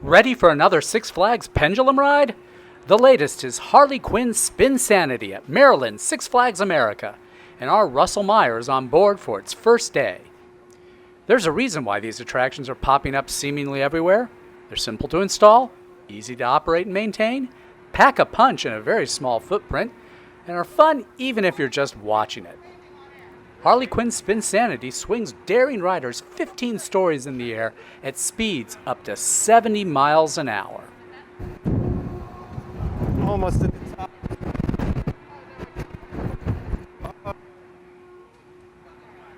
Ready for another Six Flags pendulum ride? The latest is Harley Quinn Spinsanity at Maryland Six Flags America, and our Russell Meyer is on board for its first day. There's a reason why these attractions are popping up seemingly everywhere. They're simple to install, easy to operate and maintain, pack a punch in a very small footprint, and are fun even if you're just watching it. Harley Quinn Spinsanity swings daring riders 15 stories in the air at speeds up to 70 miles an hour. Almost at the top.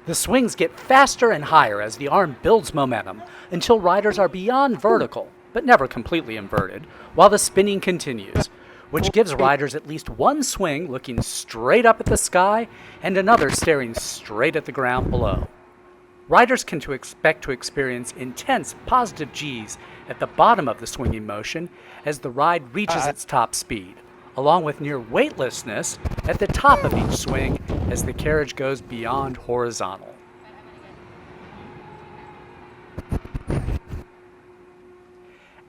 The swings get faster and higher as the arm builds momentum until riders are beyond vertical, but never completely inverted, while the spinning continues, which gives riders at least one swing looking straight up at the sky and another staring straight at the ground below. Riders can expect to experience intense positive G's at the bottom of the swinging motion as the ride reaches its top speed, along with near weightlessness at the top of each swing as the carriage goes beyond horizontal.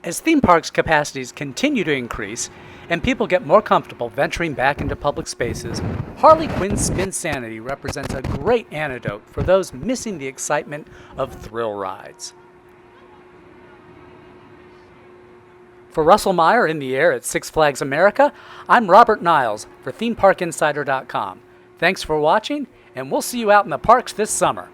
As theme parks' capacities continue to increase and people get more comfortable venturing back into public spaces, Harley Quinn Spinsanity represents a great antidote for those missing the excitement of thrill rides. For Russell Meyer in the air at Six Flags America, I'm Robert Niles for ThemeParkInsider.com. Thanks for watching, and we'll see you out in the parks this summer.